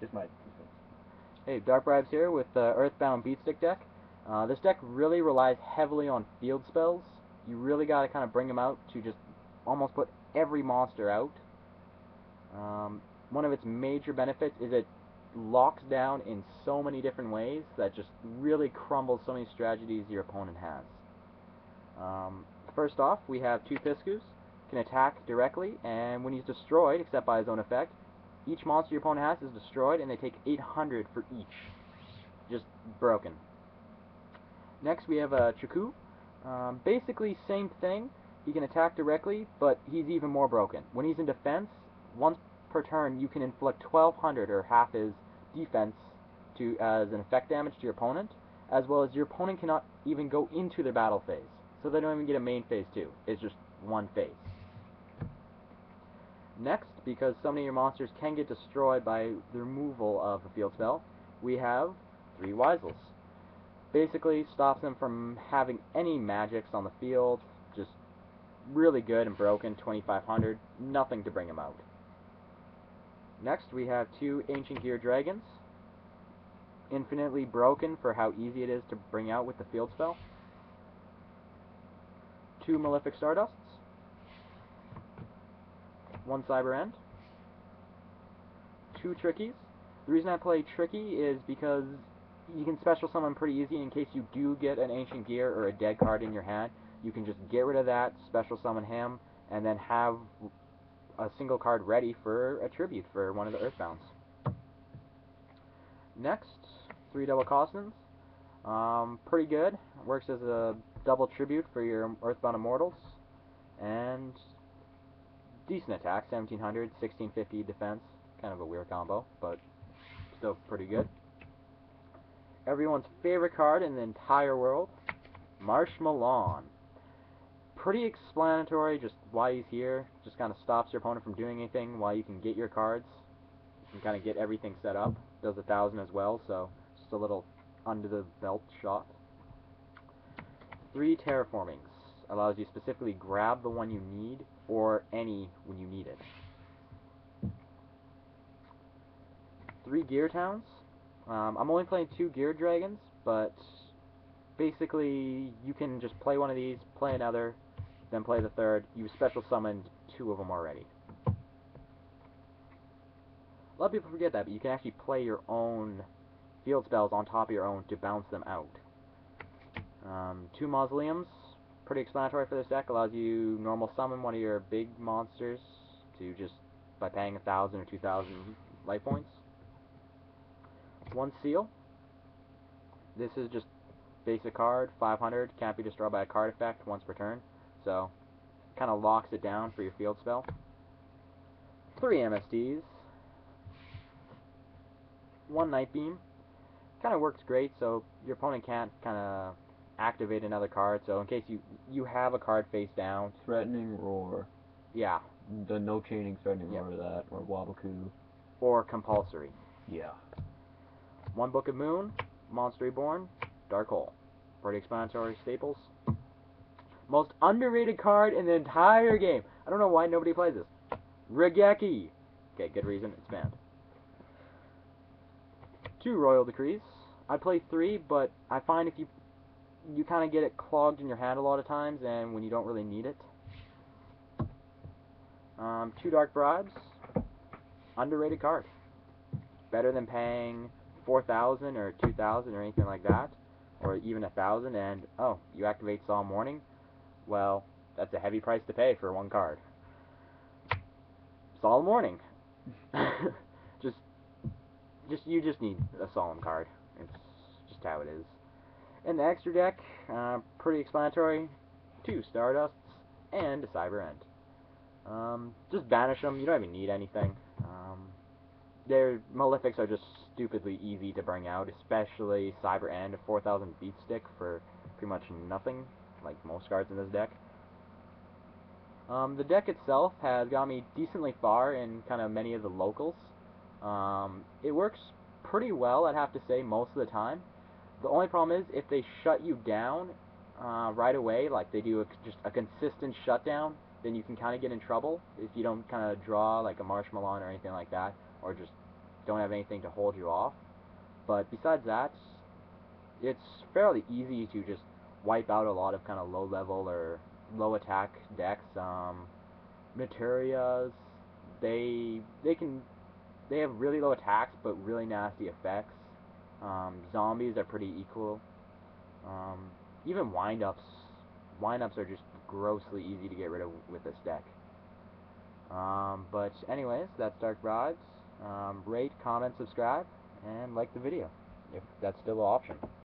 Just my. Hey, darkbribes here with the Earthbound beatstick deck. This deck really relies heavily on field spells. You really got to kind of bring them out to just almost put every monster out. One of its major benefits is it locks down in so many different ways that just really crumbles so many strategies your opponent has. First off, we have two Piscus, can attack directly, and when he's destroyed, except by his own effect, each monster your opponent has is destroyed, and they take 800 for each. Just broken. Next, we have a Chacu. Basically, same thing. He can attack directly, but he's even more broken. When he's in defense, once per turn, you can inflict 1200 or half his defense as an effect damage to your opponent, as well as your opponent cannot even go into the battle phase. So they don't even get a main phase 2. It's just one phase. Next, because so many of your monsters can get destroyed by the removal of a field spell, we have 3 Wisels. Basically stops them from having any magics on the field, just really good and broken, 2500, nothing to bring them out. Next, we have 2 Ancient Gear Dragons, infinitely broken for how easy it is to bring out with the field spell. 2 Malefic Stardusts, 1 Cyber End, 2 Trickies. The reason I play Tricky is because you can special summon pretty easy in case you do get an Ancient Gear or a dead card in your hand. You can just get rid of that, special summon him, and then have a single card ready for a tribute for one of the Earthbounds. Next, 3 double Costons. Pretty good. Works as a double tribute for your Earthbound Immortals. And decent attack, 1700, 1650 defense. Kind of a weird combo, but still pretty good. Everyone's favorite card in the entire world, Marshmallon. Pretty explanatory, just why he's here. Just kind of stops your opponent from doing anything while you can get your cards. You can kind of get everything set up. Does 1000 as well, so just a little under the belt shot. 3 Terraformings. Allows you to specifically grab the one you need, or any when you need it. 3 Geartowns. I'm only playing 2 Gear Dragons, but basically you can just play one of these, play another, then play the third. You special summoned 2 of them already. A lot of people forget that, but you can actually play your own field spells on top of your own to bounce them out. 2 Mausoleums. Pretty explanatory for this deck. Allows you normal summon one of your big monsters to just by paying 1000 or 2000 life points. 1 Seal. This is just basic card, 500, can't be destroyed by a card effect once per turn, so kind of locks it down for your field spell. 3 MSDs. 1 Nightbeam. Kind of works great, so your opponent can't kind of activate another card, so in case you have a card face down. Threatening Roar. Yeah. The no chaining Threatening Roar to that, or Waboku. Or compulsory. Yeah. 1 Book of Moon, Monster Reborn, Dark Hole. Pretty explanatory staples. Most underrated card in the entire game. I don't know why nobody plays this. Regeki. Okay, good reason, it's banned. 2 Royal Decrees. I play 3, but I find if you kind of get it clogged in your hand a lot of times, and when you don't really need it. 2 Dark Bribes. Underrated card. Better than paying 4000 or 2000 or anything like that, or even 1000, and oh, you activate Solemn Warning. Well, that's a heavy price to pay for 1 card. Solemn Warning. You just need a Solemn card. It's just how it is. In the extra deck, pretty explanatory. 2 Stardusts and a Cyber End. Just banish them. You don't even need anything. Their Malefics are just stupidly easy to bring out, especially Cyber End, a 4000 beatstick for pretty much nothing, like most cards in this deck. The deck itself has got me decently far in kind of many of the locals. It works pretty well, I'd have to say, most of the time. The only problem is if they shut you down right away, like they do just a consistent shutdown, then you can kind of get in trouble if you don't kind of draw like a Marshmallon or anything like that, or just don't have anything to hold you off. But besides that, it's fairly easy to just wipe out a lot of kind of low level or low attack decks. Materias, they have really low attacks but really nasty effects. Zombies are pretty equal. Even windups are just grossly easy to get rid of with this deck. But anyways, that's Dark Bribes. Rate, comment, subscribe, and like the video if that's still an option.